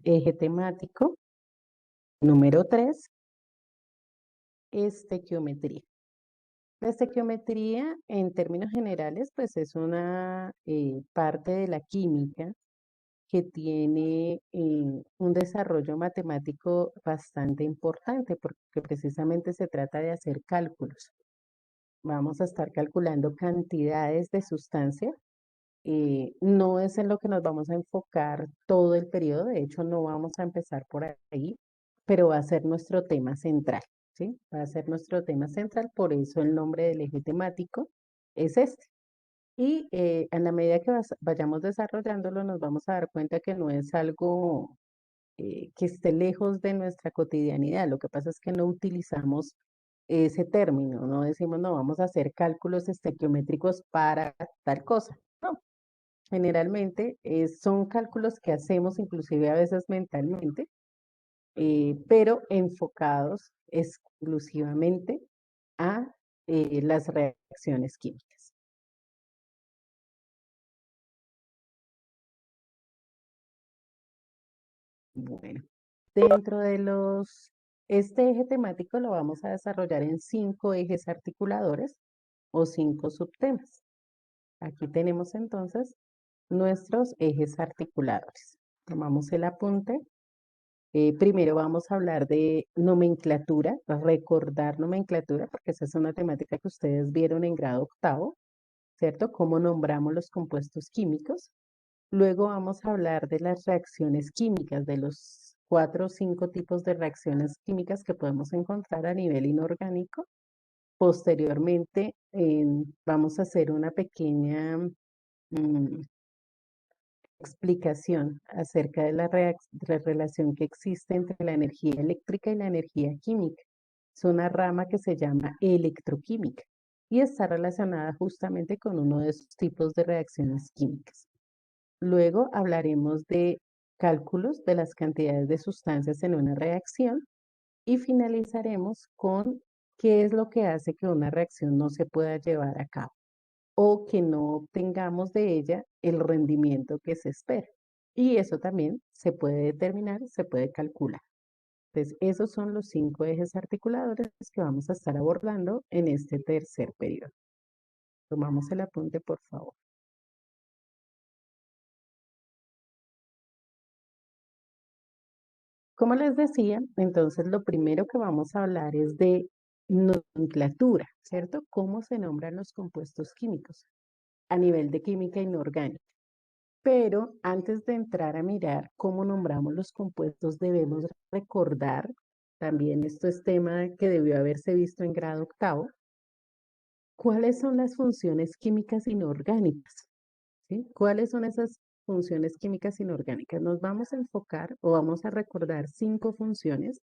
Eje temático. Número 3, estequiometría. La estequiometría, en términos generales, pues es una parte de la química que tiene un desarrollo matemático bastante importante, porque precisamente se trata de hacer cálculos. Vamos a estar calculando cantidades de sustancias. No es en lo que nos vamos a enfocar todo el periodo, de hecho no vamos a empezar por ahí, pero va a ser nuestro tema central, ¿sí? Va a ser nuestro tema central, por eso el nombre del eje temático es este. Y en la medida que vayamos desarrollándolo, nos vamos a dar cuenta que no es algo que esté lejos de nuestra cotidianidad. Lo que pasa es que no utilizamos ese término, no decimos, no, vamos a hacer cálculos estequiométricos para tal cosa. No, generalmente son cálculos que hacemos inclusive a veces mentalmente, pero enfocados exclusivamente a las reacciones químicas. Bueno, dentro de este eje temático lo vamos a desarrollar en 5 ejes articuladores o 5 subtemas. Aquí tenemos entonces nuestros ejes articuladores. Tomamos el apunte. Primero vamos a hablar de nomenclatura, recordar nomenclatura, porque esa es una temática que ustedes vieron en grado octavo, ¿cierto? Cómo nombramos los compuestos químicos. Luego vamos a hablar de las reacciones químicas, de los 4 o 5 tipos de reacciones químicas que podemos encontrar a nivel inorgánico. Posteriormente, vamos a hacer una pequeña mm, explicación acerca de la relación que existe entre la energía eléctrica y la energía química. Es una rama que se llama electroquímica y está relacionada justamente con uno de esos tipos de reacciones químicas. Luego hablaremos de cálculos de las cantidades de sustancias en una reacción y finalizaremos con qué es lo que hace que una reacción no se pueda llevar a cabo o que no obtengamos de ella el rendimiento que se espera. Y eso también se puede determinar, se puede calcular. Entonces, esos son los 5 ejes articuladores que vamos a estar abordando en este tercer periodo. Tomamos el apunte, por favor. Como les decía, entonces lo primero que vamos a hablar es de nomenclatura, ¿cierto? ¿Cómo se nombran los compuestos químicos a nivel de química inorgánica? Pero antes de entrar a mirar cómo nombramos los compuestos, debemos recordar, también esto es tema que debió haberse visto en grado octavo, cuáles son las funciones químicas inorgánicas, ¿sí? ¿Cuáles son esas funciones químicas inorgánicas? Nos vamos a enfocar o vamos a recordar 5 funciones,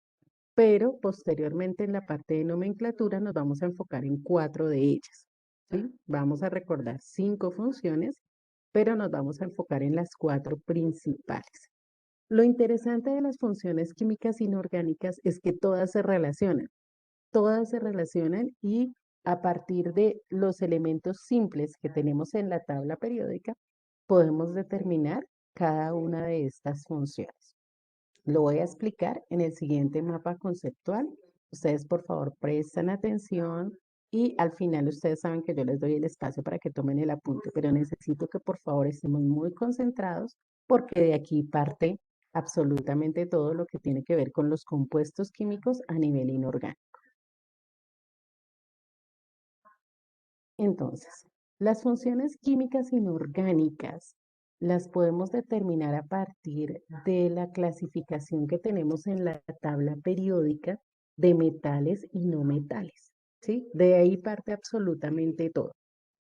pero posteriormente en la parte de nomenclatura nos vamos a enfocar en 4 de ellas, ¿sí? Vamos a recordar 5 funciones, pero nos vamos a enfocar en las 4 principales. Lo interesante de las funciones químicas inorgánicas es que todas se relacionan y a partir de los elementos simples que tenemos en la tabla periódica, podemos determinar cada una de estas funciones. Lo voy a explicar en el siguiente mapa conceptual. Ustedes, por favor, prestan atención y al final ustedes saben que yo les doy el espacio para que tomen el apunte, pero necesito que por favor estemos muy concentrados porque de aquí parte absolutamente todo lo que tiene que ver con los compuestos químicos a nivel inorgánico. Entonces, las funciones químicas inorgánicas las podemos determinar a partir de la clasificación que tenemos en la tabla periódica de metales y no metales, ¿sí? De ahí parte absolutamente todo.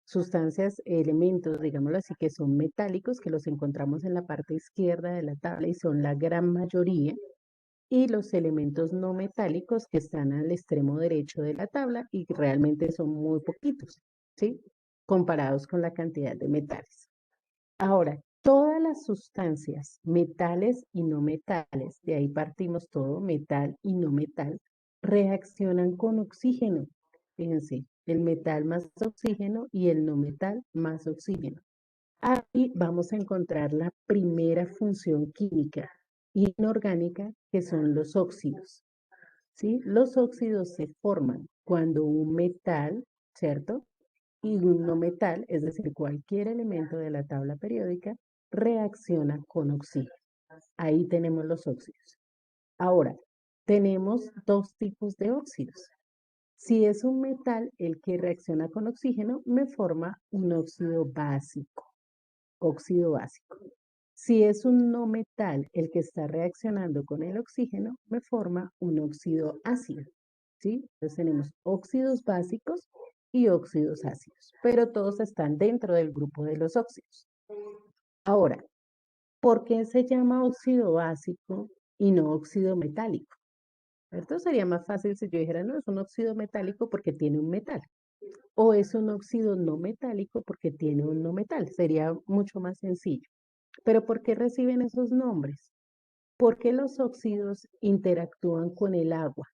Sustancias, elementos, digámoslo así, que son metálicos, que los encontramos en la parte izquierda de la tabla y son la gran mayoría, y los elementos no metálicos que están al extremo derecho de la tabla y realmente son muy poquitos, ¿sí? Comparados con la cantidad de metales. Ahora, todas las sustancias, metales y no metales, de ahí partimos todo, metal y no metal, reaccionan con oxígeno. Fíjense, el metal más oxígeno y el no metal más oxígeno. Ahí vamos a encontrar la primera función química. inorgánica, que son los óxidos, ¿sí? Los óxidos se forman cuando un metal, ¿cierto? Y un no metal, es decir, cualquier elemento de la tabla periódica, reacciona con oxígeno. Ahí tenemos los óxidos. Ahora, tenemos dos tipos de óxidos. Si es un metal el que reacciona con oxígeno, me forma un óxido básico, óxido básico. Si es un no metal el que está reaccionando con el oxígeno, me forma un óxido ácido, ¿sí? Entonces tenemos óxidos básicos y óxidos ácidos, pero todos están dentro del grupo de los óxidos. Ahora, ¿por qué se llama óxido básico y no óxido metálico? ¿Cierto? Sería más fácil si yo dijera, no, es un óxido metálico porque tiene un metal. O es un óxido no metálico porque tiene un no metal. Sería mucho más sencillo. Pero ¿por qué reciben esos nombres? Porque los óxidos interactúan con el agua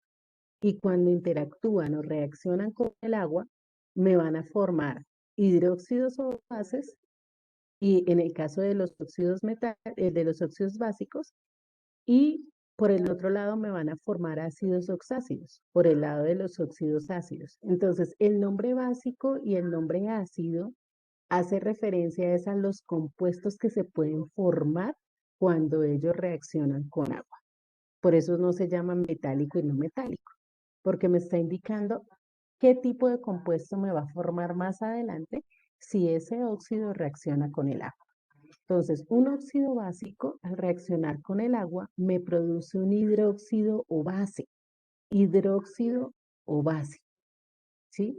y cuando interactúan o reaccionan con el agua, me van a formar hidróxidos o bases y en el caso de los óxidos de los óxidos básicos, y por el otro lado me van a formar ácidos oxácidos, por el lado de los óxidos ácidos. Entonces, el nombre básico y el nombre ácido hace referencia a los compuestos que se pueden formar cuando ellos reaccionan con agua. Por eso no se llama metálico y no metálico, porque me está indicando qué tipo de compuesto me va a formar más adelante si ese óxido reacciona con el agua. Entonces, un óxido básico, al reaccionar con el agua, me produce un hidróxido o base, ¿sí?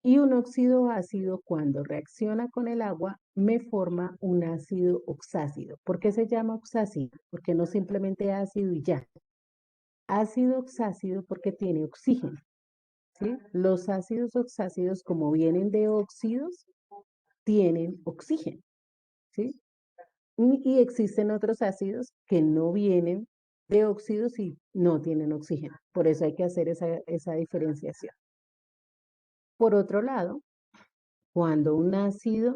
Y un óxido ácido, cuando reacciona con el agua, me forma un ácido oxácido. ¿Por qué se llama oxácido? Porque no simplemente ácido y ya. Ácido oxácido porque tiene oxígeno, ¿sí? Los ácidos oxácidos, como vienen de óxidos, tienen oxígeno, ¿sí? Y existen otros ácidos que no vienen de óxidos y no tienen oxígeno. Por eso hay que hacer esa diferenciación. Por otro lado, cuando un ácido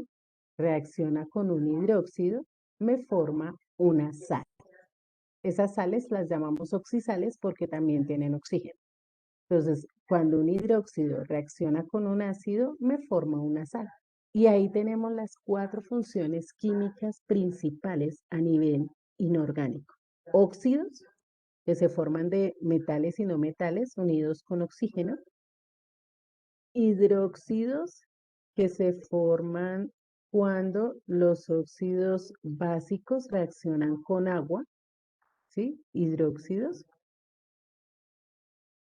reacciona con un hidróxido, me forma una sal. Esas sales las llamamos oxisales porque también tienen oxígeno. Entonces, cuando un hidróxido reacciona con un ácido, me forma una sal. Y ahí tenemos las cuatro funciones químicas principales a nivel inorgánico. Óxidos, que se forman de metales y no metales unidos con oxígeno. Hidróxidos, que se forman cuando los óxidos básicos reaccionan con agua, ¿sí? Hidróxidos.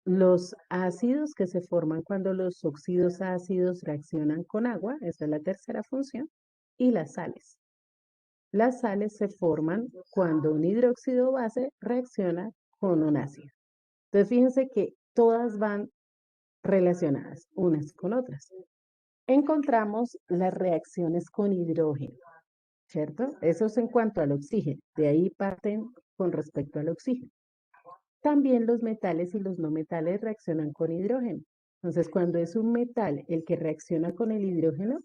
Los ácidos que se forman cuando los óxidos ácidos reaccionan con agua, esa es la tercera función, y las sales. Las sales se forman cuando un hidróxido base reacciona con un ácido. Entonces, fíjense que todas van relacionadas unas con otras. Encontramos las reacciones con hidrógeno, ¿cierto? Eso es en cuanto al oxígeno. De ahí parten con respecto al oxígeno. También los metales y los no metales reaccionan con hidrógeno. Entonces, cuando es un metal el que reacciona con el hidrógeno,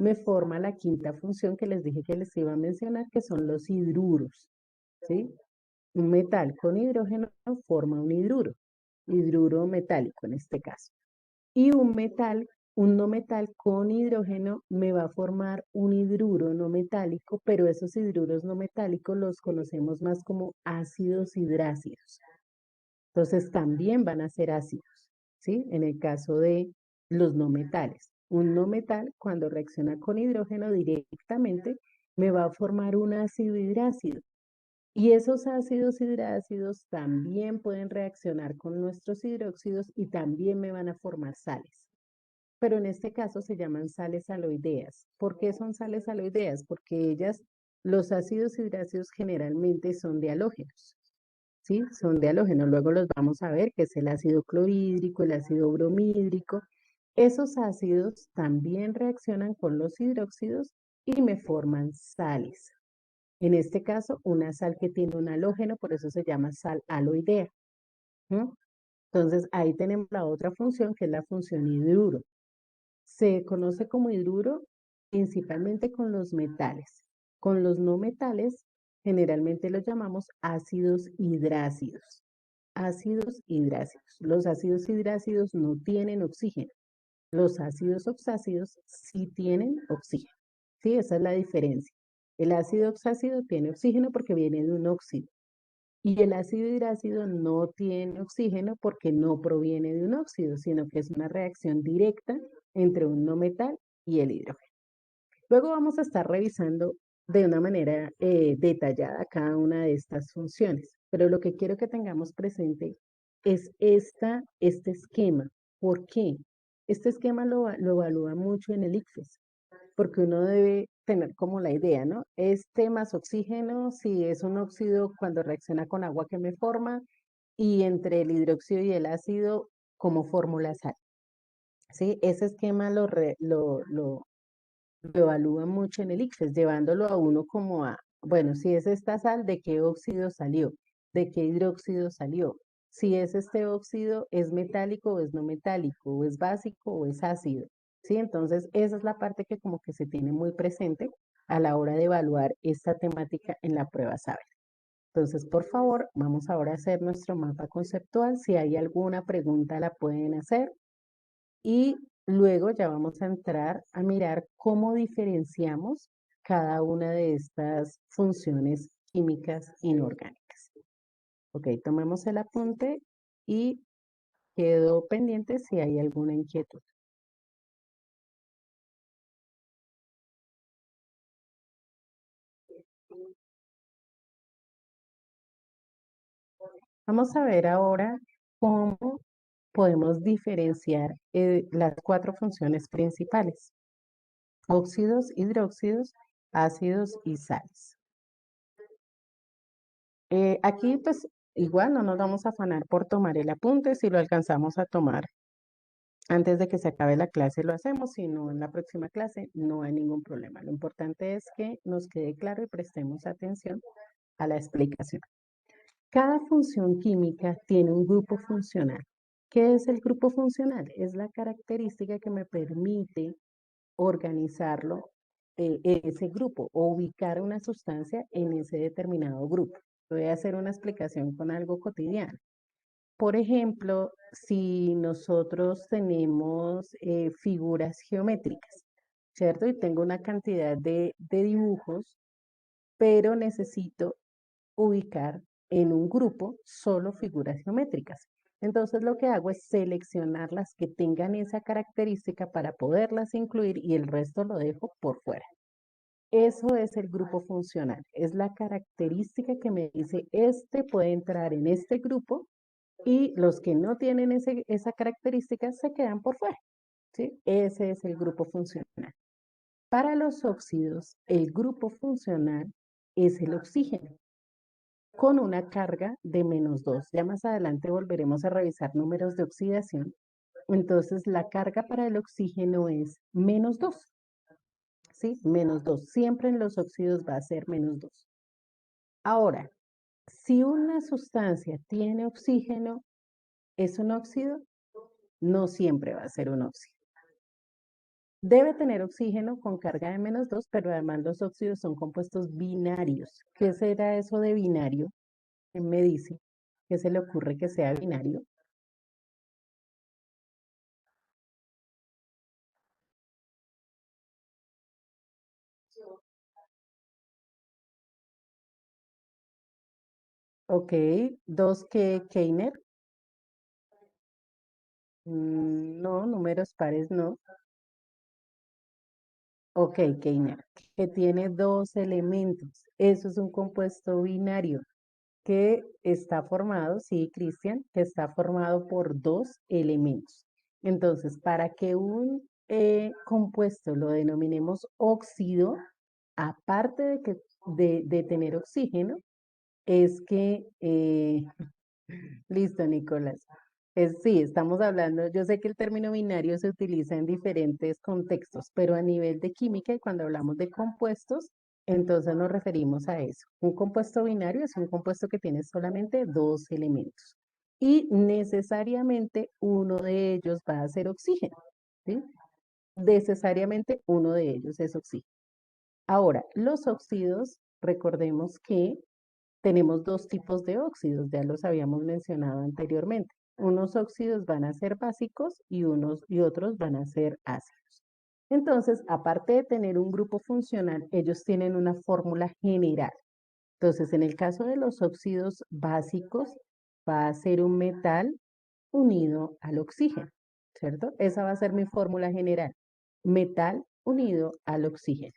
me forma la quinta función que les dije que les iba a mencionar, que son los hidruros, ¿sí? Un metal con hidrógeno forma un hidruro metálico en este caso. Y un no metal con hidrógeno me va a formar un hidruro no metálico, pero esos hidruros no metálicos los conocemos más como ácidos hidrácidos. Entonces también van a ser ácidos, ¿sí? En el caso de los no metales. Un no metal, cuando reacciona con hidrógeno directamente, me va a formar un ácido hidrácido. Y esos ácidos hidrácidos también pueden reaccionar con nuestros hidróxidos y también me van a formar sales. Pero en este caso se llaman sales aloideas. ¿Por qué son sales aloideas? Porque los ácidos hidrácidos generalmente son de halógenos. ¿Sí? Son de halógeno. Luego los vamos a ver, que es el ácido clorhídrico, el ácido bromídrico. Esos ácidos también reaccionan con los hidróxidos y me forman sales. En este caso, una sal que tiene un halógeno, por eso se llama sal aloidea. ¿No? Entonces, ahí tenemos la otra función, que es la función hidruro. Se conoce como hidruro principalmente con los metales. Con los no metales generalmente los llamamos ácidos hidrácidos. Ácidos hidrácidos. Los ácidos hidrácidos no tienen oxígeno. Los ácidos oxácidos sí tienen oxígeno. Sí, esa es la diferencia. El ácido oxácido tiene oxígeno porque viene de un óxido. Y el ácido hidrácido no tiene oxígeno porque no proviene de un óxido, sino que es una reacción directa entre un no metal y el hidrógeno. Luego vamos a estar revisando de una manera detallada cada una de estas funciones, pero lo que quiero que tengamos presente es este esquema. ¿Por qué? Este esquema lo evalúa mucho en el ICFES, porque uno debe tener como la idea, ¿no? Este más oxígeno, si es un óxido cuando reacciona con agua que me forma, y entre el hidróxido y el ácido, ¿cómo formo la sal? ¿Sí? Ese esquema lo evalúan mucho en el ICFES, llevándolo a uno como a, bueno, si es esta sal, ¿de qué óxido salió? ¿De qué hidróxido salió? Si es este óxido, ¿es metálico o es no metálico? ¿O es básico o es ácido? ¿Sí? Entonces, esa es la parte que como que se tiene muy presente a la hora de evaluar esta temática en la prueba saber. Entonces, por favor, vamos ahora a hacer nuestro mapa conceptual. Si hay alguna pregunta, la pueden hacer. Y luego ya vamos a entrar a mirar cómo diferenciamos cada una de estas funciones químicas inorgánicas. Ok, tomemos el apunte y quedo pendiente si hay alguna inquietud. Vamos a ver ahora cómo podemos diferenciar las cuatro funciones principales: óxidos, hidróxidos, ácidos y sales. Aquí pues igual no nos vamos a afanar por tomar el apunte. Si lo alcanzamos a tomar antes de que se acabe la clase lo hacemos, si no en la próxima clase no hay ningún problema. Lo importante es que nos quede claro y prestemos atención a la explicación. Cada función química tiene un grupo funcional. ¿Qué es el grupo funcional? Es la característica que me permite organizarlo, ese grupo, o ubicar una sustancia en ese determinado grupo. Voy a hacer una explicación con algo cotidiano. Por ejemplo, si nosotros tenemos figuras geométricas, ¿cierto? Y tengo una cantidad de dibujos, pero necesito ubicar en un grupo solo figuras geométricas. Entonces lo que hago es seleccionar las que tengan esa característica para poderlas incluir y el resto lo dejo por fuera. Eso es el grupo funcional. Es la característica que me dice, este puede entrar en este grupo y los que no tienen esa característica se quedan por fuera. ¿Sí? Ese es el grupo funcional. Para los óxidos, el grupo funcional es el oxígeno con una carga de -2. Ya más adelante volveremos a revisar números de oxidación. Entonces, la carga para el oxígeno es -2. ¿Sí? -2. Siempre en los óxidos va a ser -2. Ahora, si una sustancia tiene oxígeno, ¿es un óxido? No siempre va a ser un óxido. Debe tener oxígeno con carga de -2, pero además los óxidos son compuestos binarios. ¿Qué será eso de binario? ¿Quién me dice? ¿Qué se le ocurre que sea binario? Ok, dos que Keiner. No, números pares no. Ok, Keiner, que tiene dos elementos. Eso es un compuesto binario que está formado, sí, Cristian, que está formado por dos elementos. Entonces, para que un compuesto lo denominemos óxido, aparte de tener oxígeno, es que listo, Nicolás. Sí, estamos hablando, yo sé que el término binario se utiliza en diferentes contextos, pero a nivel de química y cuando hablamos de compuestos, entonces nos referimos a eso. Un compuesto binario es un compuesto que tiene solamente dos elementos y necesariamente uno de ellos va a ser oxígeno, ¿sí? Necesariamente uno de ellos es oxígeno. Ahora, los óxidos recordemos que tenemos dos tipos de óxidos, ya los habíamos mencionado anteriormente. Unos óxidos van a ser básicos y otros van a ser ácidos. Entonces, aparte de tener un grupo funcional, ellos tienen una fórmula general. Entonces, en el caso de los óxidos básicos, va a ser un metal unido al oxígeno, ¿cierto? Esa va a ser mi fórmula general. Metal unido al oxígeno.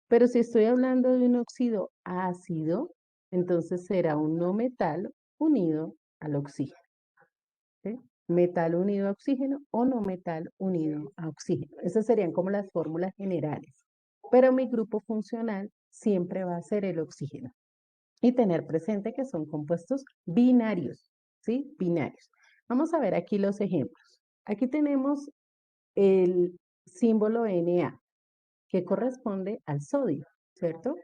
Pero si estoy hablando de un óxido ácido, entonces será un no metal unido al oxígeno. ¿Sí? Metal unido a oxígeno o no metal unido a oxígeno. Esas serían como las fórmulas generales. Pero mi grupo funcional siempre va a ser el oxígeno. Y tener presente que son compuestos binarios, ¿sí? Binarios. Vamos a ver aquí los ejemplos. Aquí tenemos el símbolo Na, que corresponde al sodio, ¿cierto?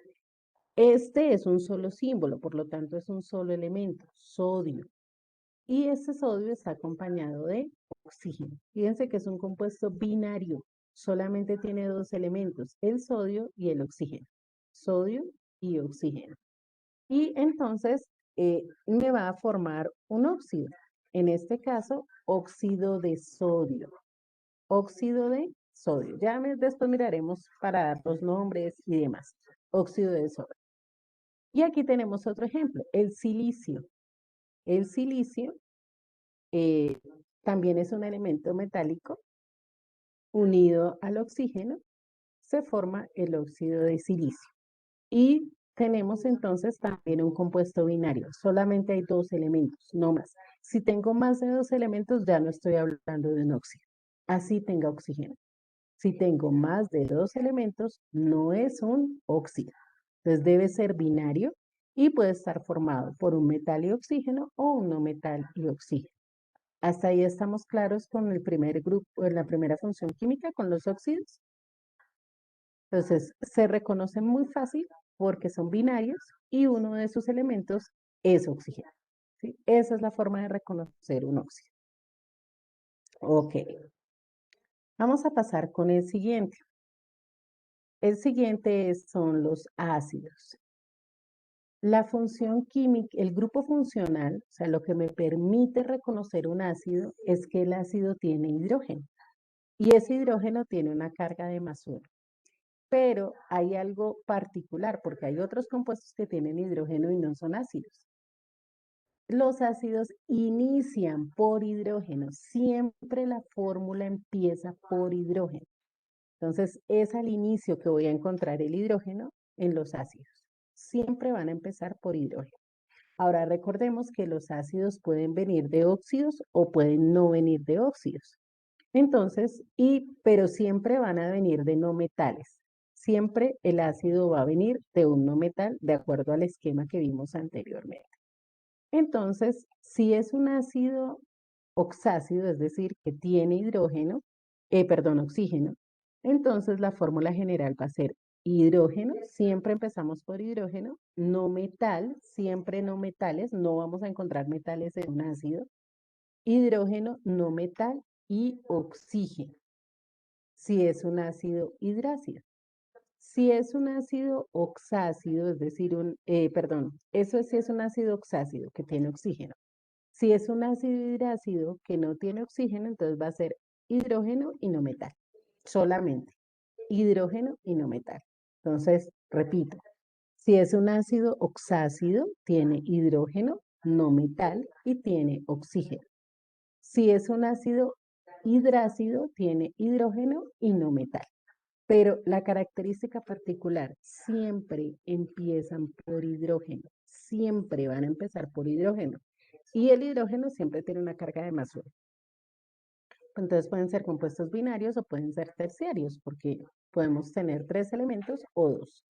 Este es un solo símbolo, por lo tanto es un solo elemento, sodio. Y este sodio está acompañado de oxígeno. Fíjense que es un compuesto binario, solamente tiene dos elementos, el sodio y el oxígeno. Sodio y oxígeno. Y entonces me va a formar un óxido. En este caso, óxido de sodio. Óxido de sodio. Después miraremos para dar los nombres y demás. Óxido de sodio. Y aquí tenemos otro ejemplo, el silicio. El silicio eh, también es un elemento metálico unido al oxígeno, se forma el óxido de silicio. Y tenemos entonces también un compuesto binario, solamente hay dos elementos, no más. Si tengo más de dos elementos, ya no estoy hablando de un óxido, así tenga oxígeno. Si tengo más de dos elementos, no es un óxido. Entonces debe ser binario y puede estar formado por un metal y oxígeno o un no metal y oxígeno. Hasta ahí estamos claros con el primer grupo, la primera función química, con los óxidos. Entonces se reconocen muy fácil porque son binarios y uno de sus elementos es oxígeno. ¿Sí? Esa es la forma de reconocer un óxido. Ok, vamos a pasar con el siguiente. El siguiente son los ácidos. La función química, el grupo funcional, o sea, lo que me permite reconocer un ácido es que el ácido tiene hidrógeno y ese hidrógeno tiene una carga de +1. Pero hay algo particular porque hay otros compuestos que tienen hidrógeno y no son ácidos. Los ácidos inician por hidrógeno, siempre la fórmula empieza por hidrógeno. Entonces, es al inicio que voy a encontrar el hidrógeno en los ácidos. Siempre van a empezar por hidrógeno. Ahora recordemos que los ácidos pueden venir de óxidos o pueden no venir de óxidos. Entonces, pero siempre van a venir de no metales. Siempre el ácido va a venir de un no metal de acuerdo al esquema que vimos anteriormente. Entonces, si es un ácido oxácido, es decir, que tiene oxígeno, entonces la fórmula general va a ser hidrógeno, siempre empezamos por hidrógeno, no metal, siempre no metales, no vamos a encontrar metales en un ácido, hidrógeno, no metal y oxígeno, si es un ácido hidrácido. Si es un ácido oxácido, es decir, eso sí es un ácido oxácido que tiene oxígeno. Si es un ácido hidrácido que no tiene oxígeno, entonces va a ser hidrógeno y no metal. Solamente hidrógeno y no metal. Entonces, repito, si es un ácido oxácido, tiene hidrógeno, no metal y tiene oxígeno. Si es un ácido hidrácido, tiene hidrógeno y no metal. Pero la característica particular, siempre empiezan por hidrógeno, siempre van a empezar por hidrógeno. Y el hidrógeno siempre tiene una carga de +1. Entonces pueden ser compuestos binarios o pueden ser terciarios, porque podemos tener 3 elementos o 2.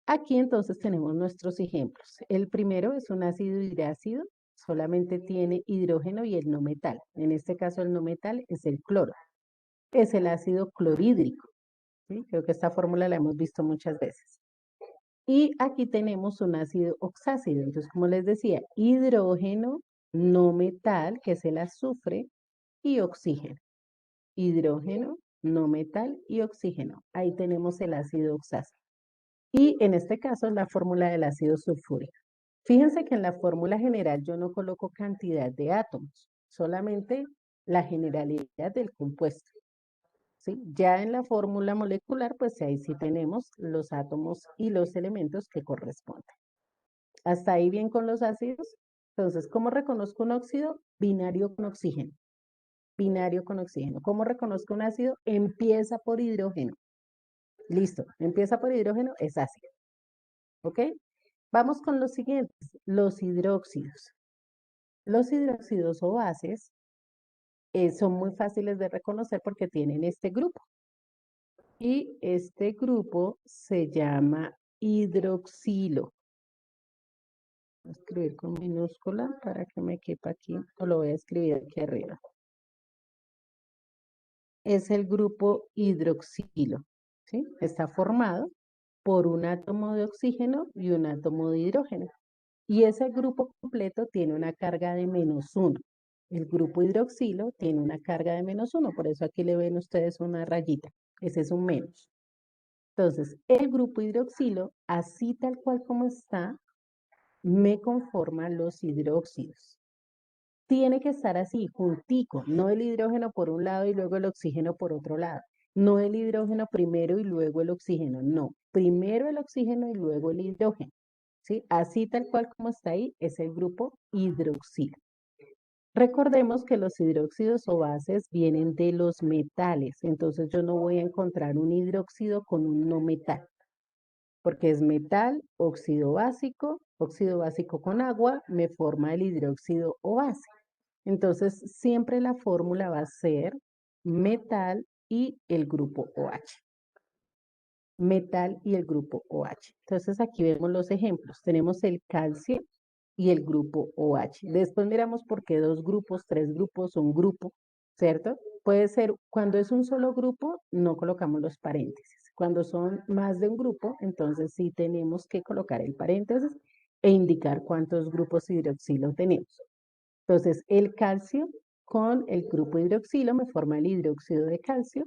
Aquí entonces tenemos nuestros ejemplos. El primero es un ácido hidrácido, solamente tiene hidrógeno y el no metal. En este caso el no metal es el cloro. Es el ácido clorhídrico. ¿Sí? Creo que esta fórmula la hemos visto muchas veces. Y aquí tenemos un ácido oxácido. Entonces, como les decía, hidrógeno, no metal, que es el azufre, y oxígeno. Hidrógeno, no metal y oxígeno. Ahí tenemos el ácido oxácido. Y en este caso es la fórmula del ácido sulfúrico. Fíjense que en la fórmula general yo no coloco cantidad de átomos, solamente la generalidad del compuesto. ¿Sí? Ya en la fórmula molecular, pues ahí sí tenemos los átomos y los elementos que corresponden. ¿Hasta ahí bien con los ácidos? Entonces, ¿cómo reconozco un óxido? Binario con oxígeno. Binario con oxígeno. ¿Cómo reconozco un ácido? Empieza por hidrógeno. Listo, empieza por hidrógeno, es ácido. ¿Ok? Vamos con los siguientes, los hidróxidos. Los hidróxidos o bases son muy fáciles de reconocer porque tienen este grupo. Y este grupo se llama hidroxilo. Voy a escribir con minúscula para que me quepa aquí, o lo voy a escribir aquí arriba. Es el grupo hidroxilo, ¿sí? Está formado por un átomo de oxígeno y un átomo de hidrógeno. Y ese grupo completo tiene una carga de -1. El grupo hidroxilo tiene una carga de -1, por eso aquí le ven ustedes una rayita. Ese es un menos. Entonces, el grupo hidroxilo, así tal cual como está, me conforma los hidróxidos. Tiene que estar así, juntico, no el hidrógeno por un lado y luego el oxígeno por otro lado. No el hidrógeno primero y luego el oxígeno, no. Primero el oxígeno y luego el hidrógeno. ¿Sí? Así tal cual como está ahí, es el grupo hidroxilo. Recordemos que los hidróxidos o bases vienen de los metales, entonces yo no voy a encontrar un hidróxido con un no metal, porque es metal, óxido básico con agua, me forma el hidróxido o base. Entonces, siempre la fórmula va a ser metal y el grupo OH. Metal y el grupo OH. Entonces, aquí vemos los ejemplos. Tenemos el calcio y el grupo OH. Después miramos por qué dos grupos, tres grupos, un grupo, ¿cierto? Puede ser, cuando es un solo grupo, no colocamos los paréntesis. Cuando son más de un grupo, entonces sí tenemos que colocar el paréntesis e indicar cuántos grupos hidroxilo tenemos. Entonces, el calcio con el grupo hidroxilo me forma el hidróxido de calcio.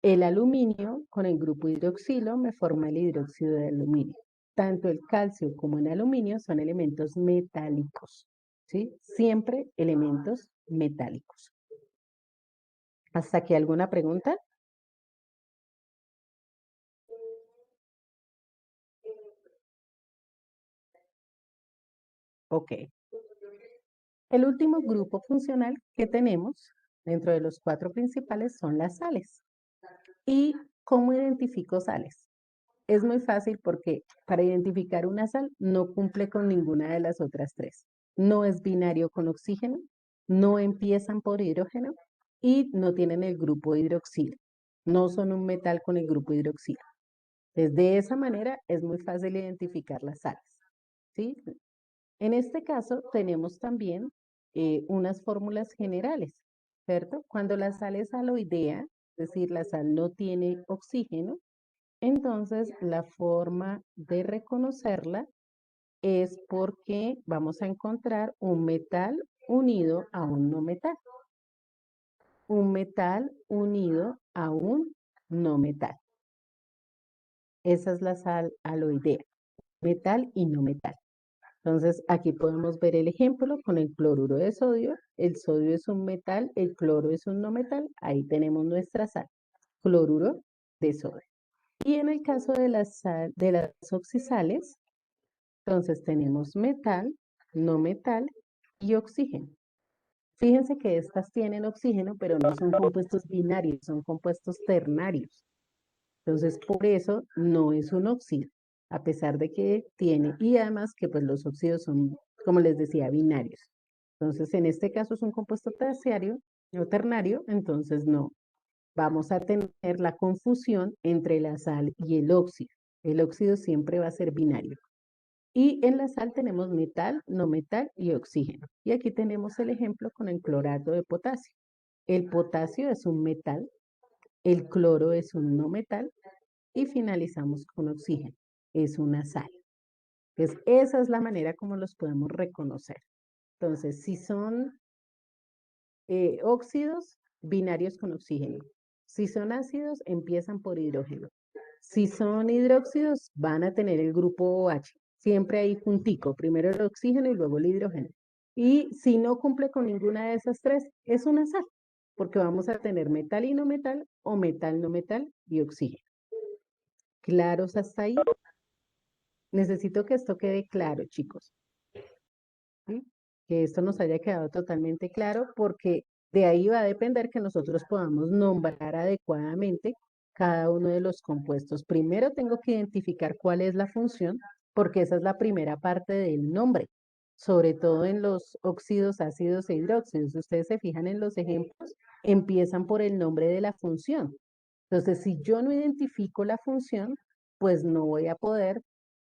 El aluminio con el grupo hidroxilo me forma el hidróxido de aluminio. Tanto el calcio como el aluminio son elementos metálicos, ¿sí? Siempre elementos metálicos. ¿Hasta aquí alguna pregunta? Ok. El último grupo funcional que tenemos dentro de los cuatro principales son las sales. ¿Y cómo identifico sales? Es muy fácil porque para identificar una sal no cumple con ninguna de las otras tres. No es binario con oxígeno, no empiezan por hidrógeno y no tienen el grupo hidroxilo. No son un metal con el grupo hidroxilo. Entonces, de esa manera es muy fácil identificar las sales. ¿Sí? En este caso tenemos también unas fórmulas generales, ¿cierto? Cuando la sal es aloidea, es decir, la sal no tiene oxígeno, entonces, la forma de reconocerla es porque vamos a encontrar un metal unido a un no metal. Un metal unido a un no metal. Esa es la sal aloidea, metal y no metal. Entonces, aquí podemos ver el ejemplo con el cloruro de sodio. El sodio es un metal, el cloro es un no metal. Ahí tenemos nuestra sal, cloruro de sodio. Y en el caso de de las oxisales, entonces tenemos metal, no metal y oxígeno. Fíjense que estas tienen oxígeno, pero no son compuestos binarios, son compuestos ternarios. Entonces, por eso no es un óxido, a pesar de que tiene, y además que pues los óxidos son, como les decía, binarios. Entonces, en este caso es un compuesto terciario o ternario, entonces no. Vamos a tener la confusión entre la sal y el óxido. El óxido siempre va a ser binario. Y en la sal tenemos metal, no metal y oxígeno. Y aquí tenemos el ejemplo con el clorato de potasio. El potasio es un metal, el cloro es un no metal y finalizamos con oxígeno. Es una sal. Entonces, esa es la manera como los podemos reconocer. Entonces, si son óxidos, binarios con oxígeno. Si son ácidos, empiezan por hidrógeno. Si son hidróxidos, van a tener el grupo OH, siempre ahí juntico, primero el oxígeno y luego el hidrógeno. Y si no cumple con ninguna de esas tres, es una sal, porque vamos a tener metal y no metal, o metal, no metal y oxígeno. ¿Claros hasta ahí? Necesito que esto quede claro, chicos. ¿Sí? Que esto nos haya quedado totalmente claro, porque de ahí va a depender que nosotros podamos nombrar adecuadamente cada uno de los compuestos. Primero tengo que identificar cuál es la función, porque esa es la primera parte del nombre, sobre todo en los óxidos, ácidos e hidróxidos. Si ustedes se fijan en los ejemplos, empiezan por el nombre de la función. Entonces, si yo no identifico la función, pues no voy a poder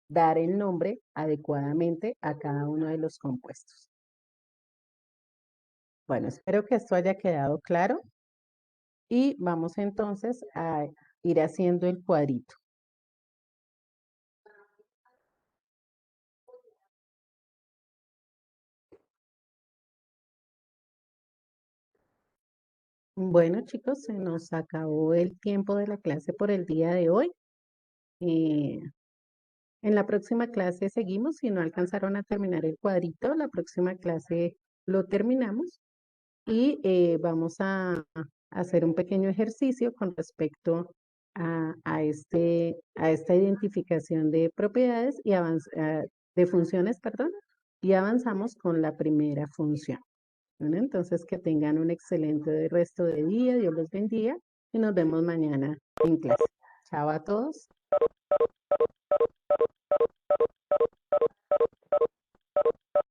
dar el nombre adecuadamente a cada uno de los compuestos. Bueno, espero que esto haya quedado claro y vamos entonces a ir haciendo el cuadrito. Bueno, chicos, se nos acabó el tiempo de la clase por el día de hoy. Eh, en la próxima clase seguimos. Si no alcanzaron a terminar el cuadrito, la próxima clase lo terminamos y vamos a hacer un pequeño ejercicio con respecto a esta identificación de propiedades y de funciones, perdón, y avanzamos con la primera función. Bueno, entonces que tengan un excelente resto de día, Dios los bendiga y nos vemos mañana en clase. Chao a todos.